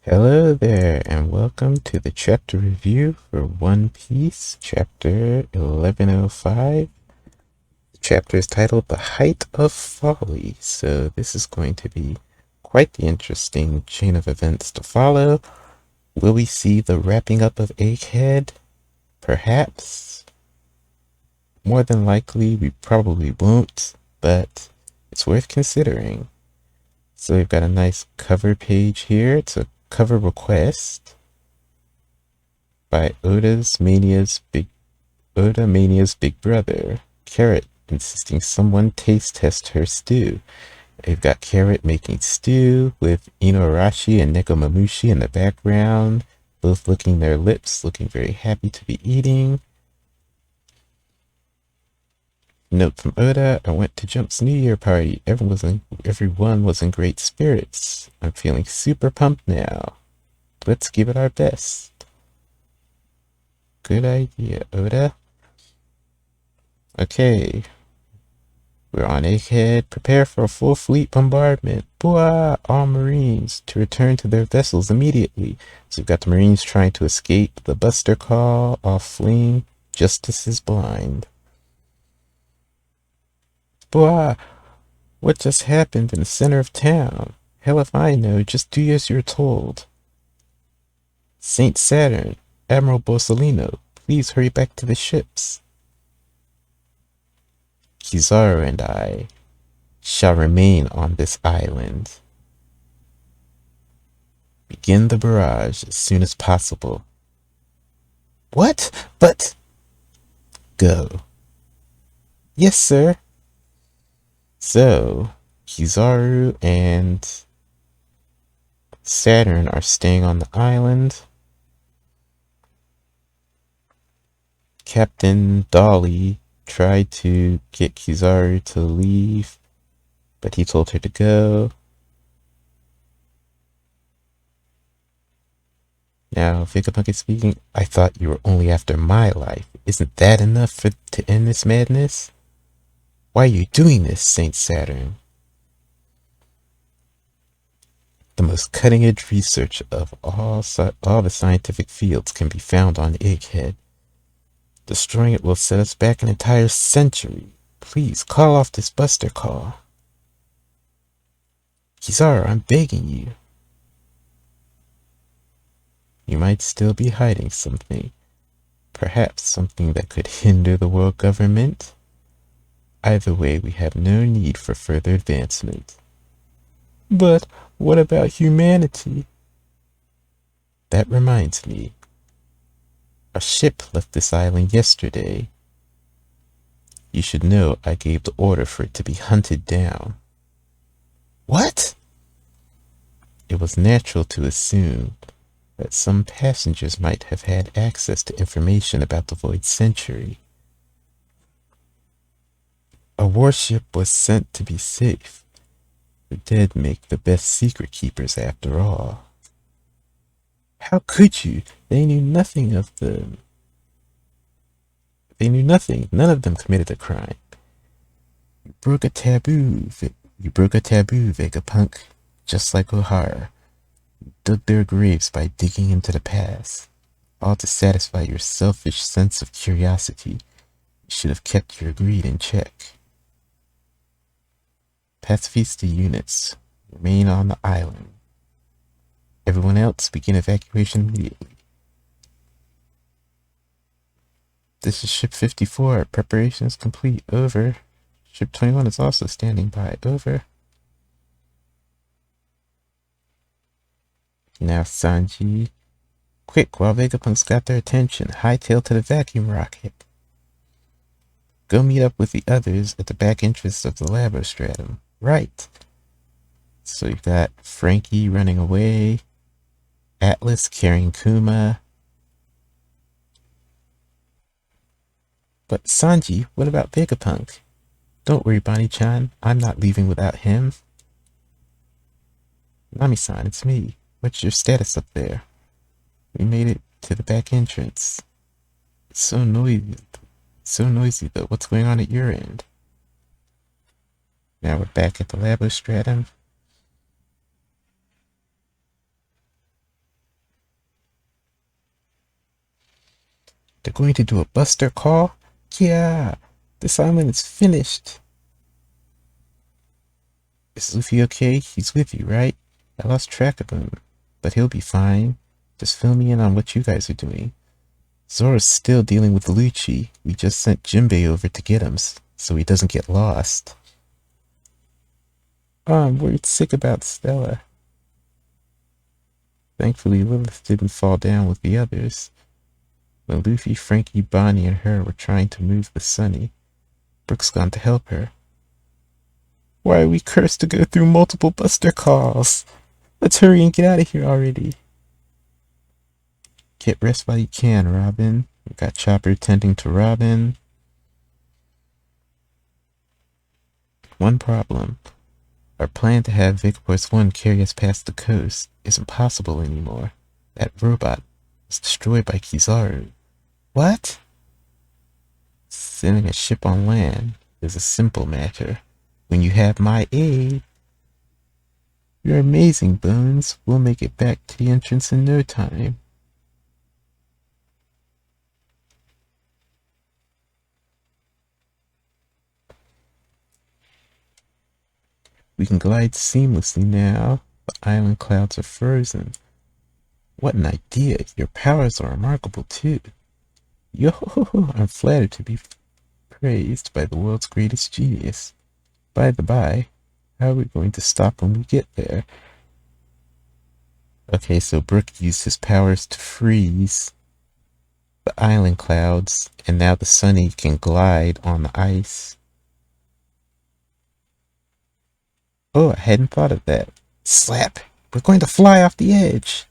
Hello there, and welcome to the chapter review for One Piece, chapter 1105. The chapter is titled The Height of Folly, so this is going to be quite the interesting chain of events to follow. Will we see the wrapping up of Egghead? Perhaps. More than likely, we probably won't, but it's worth considering. So we've got a nice cover page here. It's a cover request by Oda Mania's Big Brother, Carrot, insisting someone taste test her stew. They've got Carrot making stew with Inuarashi and Nekomamushi in the background, both licking their lips, looking very happy to be eating. Note from Oda, I went to Jump's New Year party. Everyone was in great spirits. I'm feeling super pumped now. Let's give it our best. Good idea, Oda. Okay. We're on Egghead. Prepare for a full fleet bombardment. Booah! All Marines to return to their vessels immediately. So we've got the Marines trying to escape the Buster Call off fleeing. Justice is blind. Booah! What just happened in the center of town? Hell if I know, just do as you're told. Saint Saturn, Admiral Borsellino, please hurry back to the ships. Kizaru and I shall remain on this island. Begin the barrage as soon as possible. What? But... Go. Yes, sir. So, Kizaru and Saturn are staying on the island. Captain Dolly tried to get Kizaru to leave, but he told her to go. Now, Vegapunk is speaking. I thought you were only after my life. Isn't that enough to end this madness? Why are you doing this, Saint Saturn? The most cutting-edge research of all the scientific fields can be found on Egghead. Destroying it will set us back an entire century. Please, call off this Buster Call. Kizaru, I'm begging you. You might still be hiding something. Perhaps something that could hinder the world government. Either way, we have no need for further advancement. But what about humanity? That reminds me. A ship left this island yesterday. You should know I gave the order for it to be hunted down. What? It was natural to assume that some passengers might have had access to information about the Void Century. A warship was sent to be safe. The dead make the best secret keepers after all. How could you? They knew nothing of them. They knew nothing. None of them committed a crime. You broke a taboo, Vegapunk. Just like Ohara. You dug their graves by digging into the past. All to satisfy your selfish sense of curiosity. You should have kept your greed in check. Pacifista units remain on the island. Everyone else begin evacuation immediately. This is Ship 54. Preparations complete. Over. Ship 21 is also standing by. Over. Now Sanji. Quick, while Vegapunk's got their attention, hightail to the vacuum rocket. Go meet up with the others at the back entrance of the Labostratum. Right. So you've got Frankie running away. Atlas carrying Kuma. But Sanji, what about Vegapunk? Don't worry, Bonnie-chan. I'm not leaving without him. Nami-san, it's me. What's your status up there? We made it to the back entrance. It's so noisy though. What's going on at your end? Now we're back at the Labostratum. They're going to do a buster call? Yeah, this island is finished. Is Luffy okay? He's with you, right? I lost track of him, but he'll be fine. Just fill me in on what you guys are doing. Zoro's still dealing with Lucci. We just sent Jinbei over to get him, so he doesn't get lost. Oh, I'm worried sick about Stella. Thankfully, Lilith didn't fall down with the others. When Luffy, Frankie, Bonnie, and her were trying to move the Sunny, Brook's gone to help her. Why are we cursed to go through multiple buster calls? Let's hurry and get out of here already. Get rest while you can, Robin. We got Chopper tending to Robin. One problem. Our plan to have Vigorous 1 carry us past the coast isn't possible anymore. That robot was destroyed by Kizaru. What? Sending a ship on land is a simple matter. When you have my aid. You're amazing, Bones. We'll make it back to the entrance in no time. We can glide seamlessly now. The island clouds are frozen. What an idea. Your powers are remarkable too. Yo, I'm flattered to be praised by the world's greatest genius. By the by, how are we going to stop when we get there? Okay, so Brook used his powers to freeze the island clouds, and now the Sunny can glide on the ice. Oh, I hadn't thought of that. Slap! We're going to fly off the edge!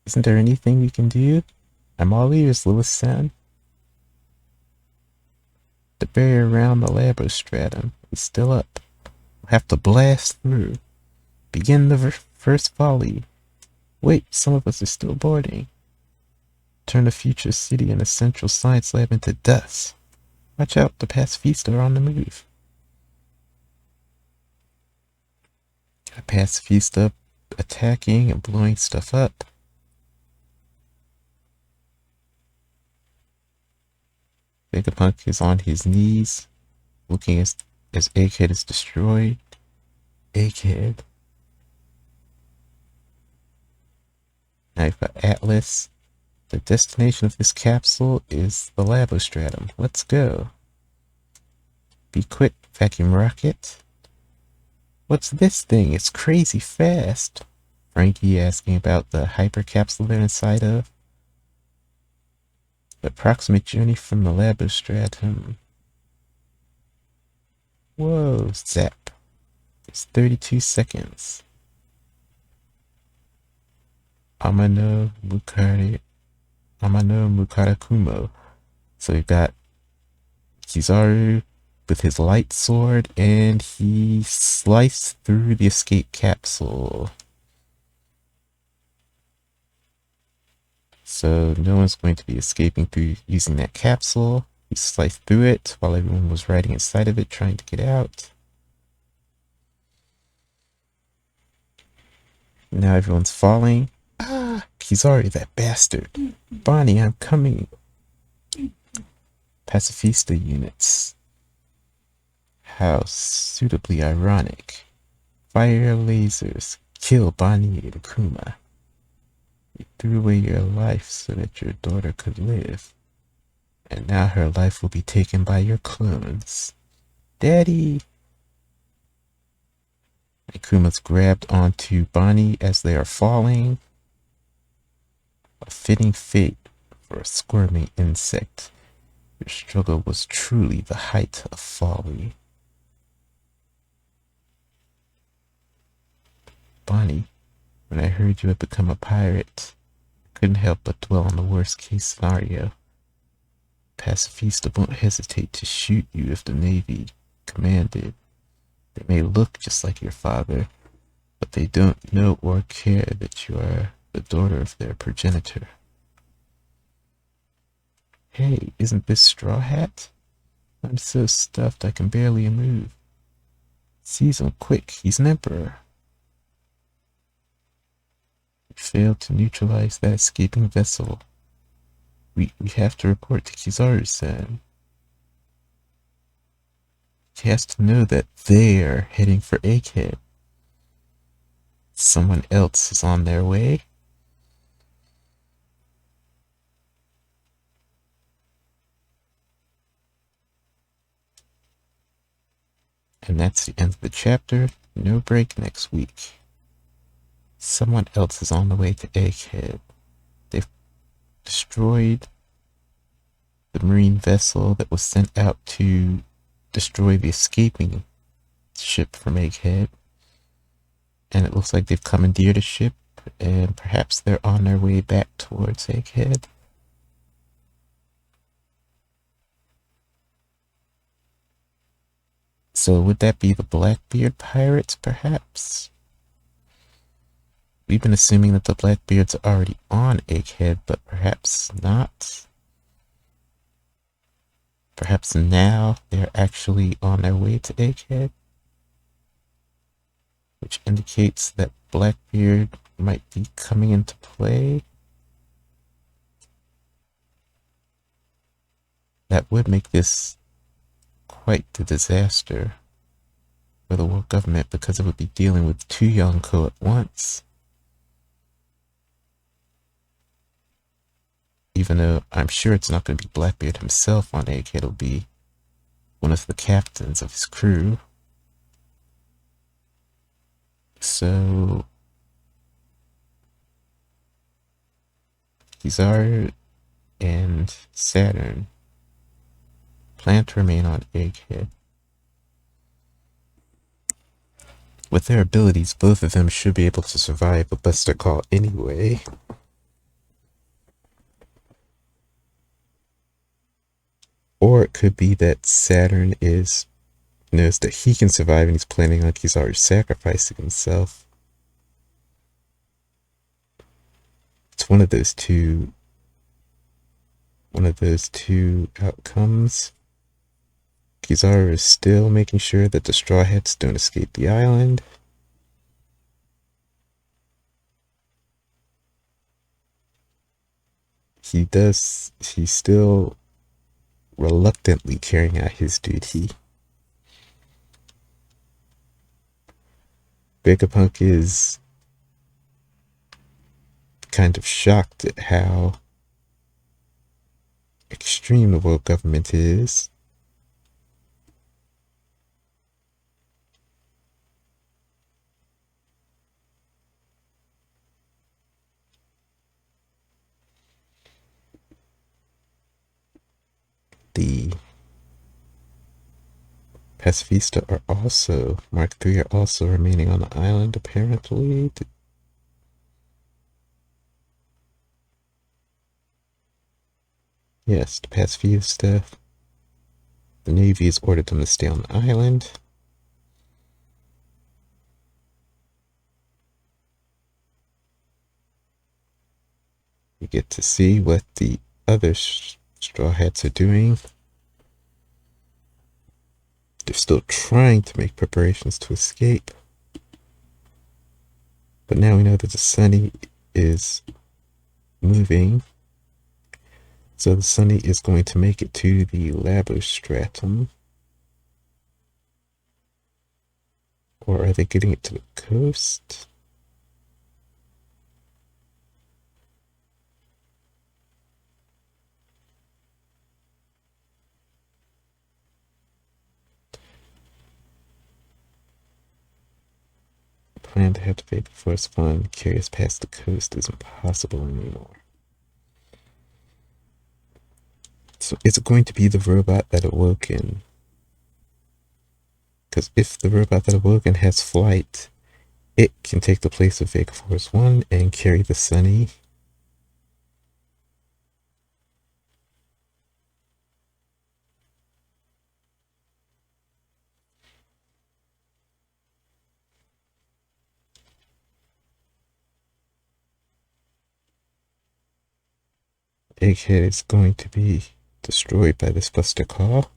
Isn't there anything we can do? I'm all ears, Lilith-san. The barrier around the Labostratum is still up. We'll have to blast through. Begin the first volley. Wait, some of us are still boarding. Turn the future city and the central science lab into dust. Watch out, the pacifists are on the move. A pacifista attacking and blowing stuff up. Vegapunk is on his knees, looking as Egghead is destroyed. Egghead. Now you've got Atlas. The destination of this capsule is the Labostratum. Let's go. Be quick, vacuum rocket. What's this thing? It's crazy fast. Frankie asking about the hypercapsule they're inside of. The approximate journey from the Labostratum. Whoa, zap. It's 32 seconds. Amano Mukarakumo. So we've got Kizaru with his light sword, and he sliced through the escape capsule. So no one's going to be escaping through using that capsule. He sliced through it while everyone was riding inside of it, trying to get out. Now everyone's falling. Ah, Kizaru, that bastard. Bonnie, I'm coming. Pacifista units. How suitably ironic. Fire lasers. Kill Bonnie and Kuma. You threw away your life so that your daughter could live. And now her life will be taken by your clones. Daddy! Akuma's grabbed onto Bonnie as they are falling. A fitting fate for a squirming insect. Your struggle was truly the height of folly. Bonnie, when I heard you had become a pirate, I couldn't help but dwell on the worst case scenario. Pacifista won't hesitate to shoot you if the Navy commanded. They may look just like your father, but they don't know or care that you are the daughter of their progenitor. Hey, isn't this Straw Hat? I'm so stuffed I can barely move. Seize him quick, he's an emperor. You failed to neutralize that escaping vessel. we have to report to Kizaru-san. He has to know that they're heading for Egghead. Someone else is on their way. And that's the end of the chapter. No break next week. Someone else is on the way to Egghead. They've destroyed the marine vessel that was sent out to destroy the escaping ship from Egghead. And it looks like they've commandeered a ship, and perhaps they're on their way back towards Egghead. So would that be the Blackbeard pirates, perhaps? We've been assuming that the Blackbeards are already on Egghead, but perhaps not. Perhaps now they're actually on their way to Egghead, which indicates that Blackbeard might be coming into play. That would make this quite the disaster for the world government, because it would be dealing with two Yonko at once. Even though I'm sure it's not going to be Blackbeard himself on Egghead, it'll be one of the captains of his crew. So Kizaru and Saturn plan to remain on Egghead. With their abilities, both of them should be able to survive a Buster Call anyway. Or it could be that Saturn knows that he can survive and he's planning on Kizaru sacrificing himself. It's one of those two outcomes. Kizaru is still making sure that the Straw Hats don't escape the island. He's still reluctantly carrying out his duty. Vegapunk is kind of shocked at how extreme the world government is. The Pacifista are also, Mark III are also remaining on the island, apparently. Yes, the Pacifista. The Navy has ordered them to stay on the island. You get to see what the other Straw Hats are doing. They're still trying to make preparations to escape. But now we know that the Sunny is moving. So the Sunny is going to make it to the Labostratum. Or are they getting it to the coast? Plan to have to pay the first fund carry us past the coast isn't possible anymore. So is it going to be the robot that awoken? Because if the robot that awoken has flight, it can take the place of Vega Force 1 and carry the Sunny. Egghead is going to be destroyed by this Buster Call.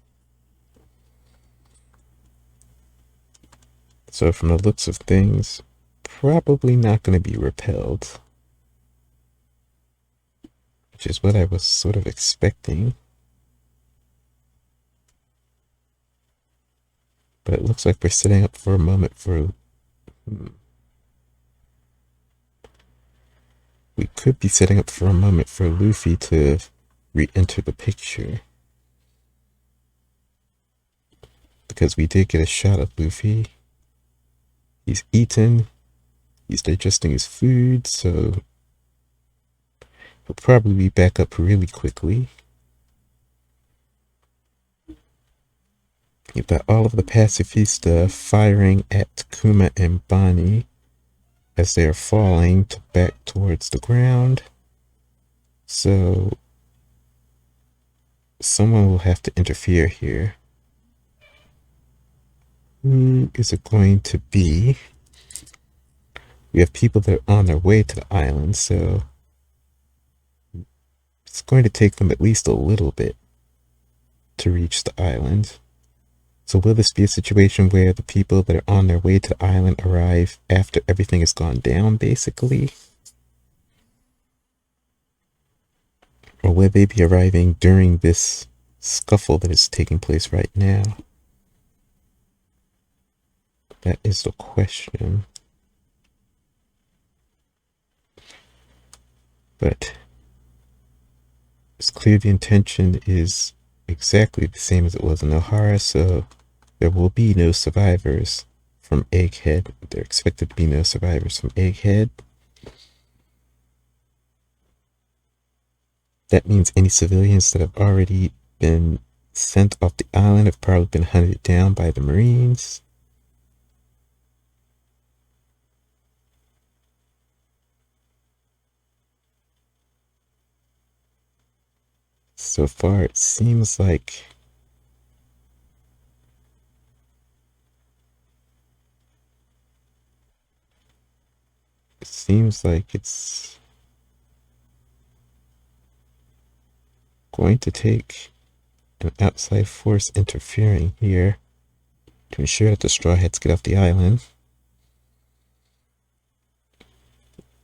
So from the looks of things, probably not going to be repelled. which is what I was sort of expecting. But it looks like we're setting up for a moment for... We could be setting up for a moment for Luffy to re-enter the picture. Because we did get a shot of Luffy. He's eaten. He's digesting his food, so he'll probably be back up really quickly. You've got all of the pacifista firing at Kuma and Bonnie as they are falling back towards the ground. So someone will have to interfere here. Who is it going to be? We have people that are on their way to the island, so it's going to take them at least a little bit to reach the island. So will this be a situation where the people that are on their way to the island arrive after everything has gone down, basically? Or will they be arriving during this scuffle that is taking place right now? That is the question. But it's clear the intention is exactly the same as it was in Ohara, so there will be no survivors from Egghead. There are expected to be no survivors from Egghead. That means any civilians that have already been sent off the island have probably been hunted down by the Marines. So far, it seems like it's going to take an outside force interfering here to ensure that the Straw Hats get off the island.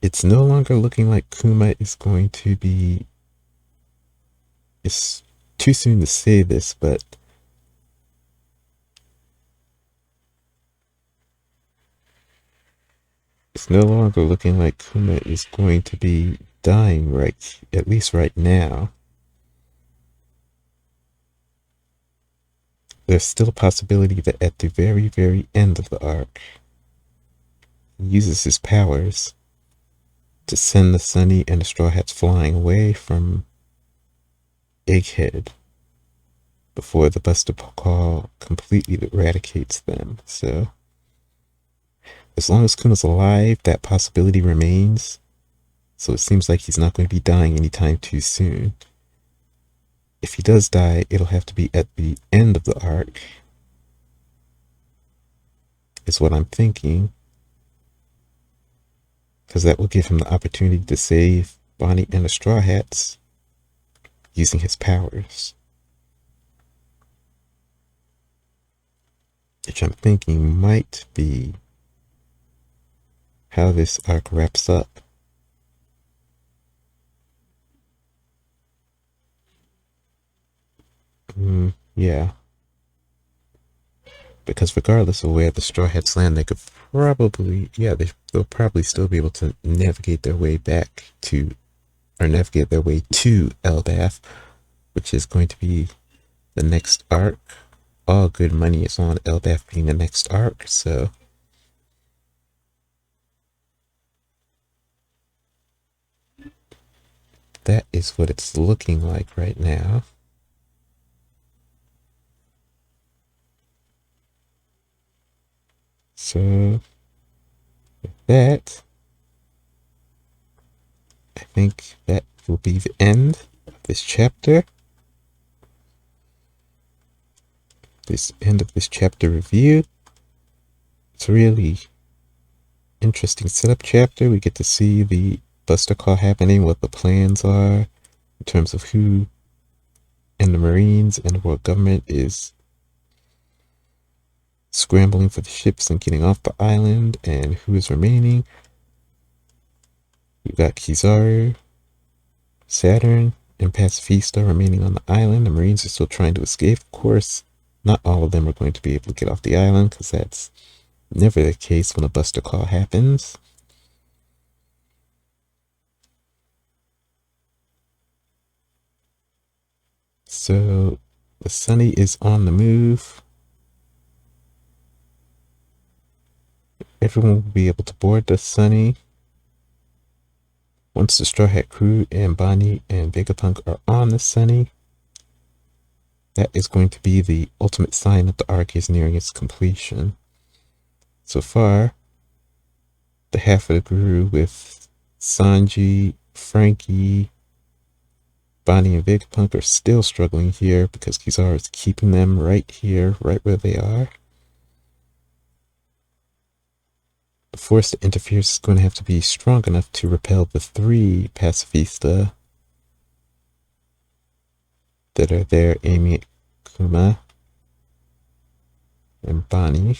It's no longer looking like Kuma is going to be... It's too soon to say this, but it's no longer looking like Kuma is going to be dying at least right now. There's still a possibility that at the very, very end of the arc, he uses his powers to send the Sunny and the Straw Hats flying away from Egghead before the Buster Call completely eradicates them. So as long as Kuma's alive, that possibility remains. So it seems like he's not going to be dying anytime too soon. If he does die, it'll have to be at the end of the arc, is what I'm thinking. Because that will give him the opportunity to save Bonnie and the Straw Hats using his powers. Which I'm thinking might be how this arc wraps up. Yeah. Because regardless of where the Straw Hats land, they could probably, they'll probably still be able to navigate their way back to, or navigate their way to Elbaf, which is going to be the next arc. All good money is on Elbaf being the next arc, so that is what it's looking like right now. So, with that, I think that will be the end of this chapter. This end of this chapter review. It's a really interesting setup chapter. We get to see the Buster Call happening, what the plans are in terms of who and the Marines and the world government is scrambling for the ships and getting off the island, and who is remaining. We've got Kizaru, Saturn and Pacifista remaining on the island. The Marines are still trying to escape. Of course, not all of them are going to be able to get off the island, because that's never the case when a Buster Call happens. So the Sunny is on the move. Everyone will be able to board the Sunny once the Straw Hat crew and Bonnie and Vegapunk are on the Sunny. That is going to be the ultimate sign that the arc is nearing its completion. So far, the half of the crew with Sanji, Frankie, Bonnie, and Vegapunk are still struggling here because Kizaru is keeping them right here, right where they are. The force that interferes is going to have to be strong enough to repel the 3 Pacifista that are there aiming at Kuma and Bonnie.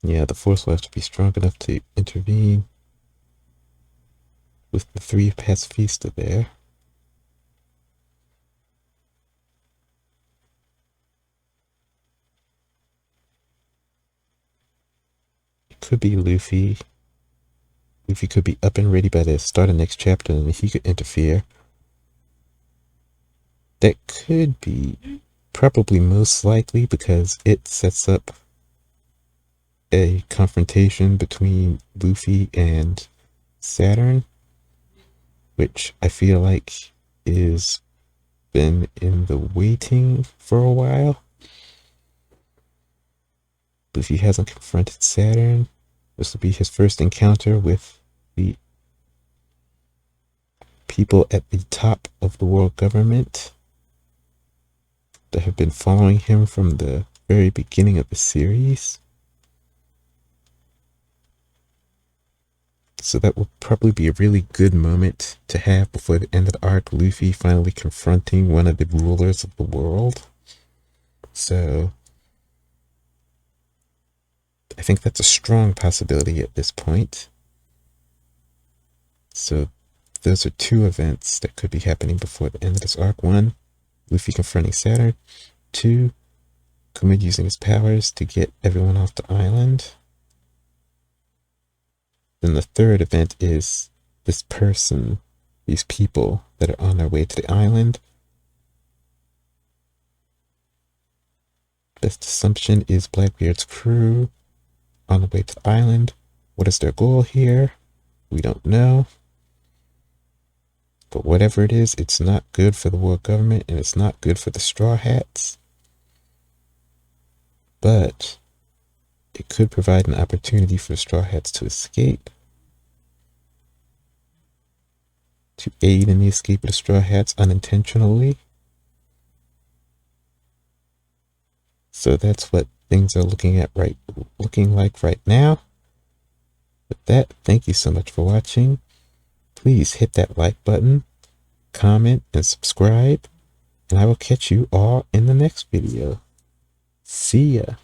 Yeah, the force will have to be strong enough to intervene with the 3 Pacifista there. It could be Luffy. Luffy could be up and ready by the start of next chapter, and he could interfere. That could be probably most likely, because it sets up a confrontation between Luffy and Saturn, which I feel like is been in the waiting for a while. Luffy hasn't confronted Saturn. This will be his first encounter with the people at the top of the world government that have been following him from the very beginning of the series. So that will probably be a really good moment to have before the end of the arc, Luffy finally confronting one of the rulers of the world. So I think that's a strong possibility at this point. So those are 2 events that could be happening before the end of this arc. 1, Luffy confronting Saturn. 2, Kuma using his powers to get everyone off the island. Then the 3rd event is this person, these people that are on their way to the island. Best assumption is Blackbeard's crew on the way to the island. What is their goal here? We don't know. But whatever it is, it's not good for the world government, and it's not good for the Straw Hats. But it could provide an opportunity for the Straw Hats to escape, to aid in the escape of the Straw Hats unintentionally. So that's what things are looking like right now. With that, thank you so much for watching. Please hit that like button, comment, and subscribe, and I will catch you all in the next video. See ya.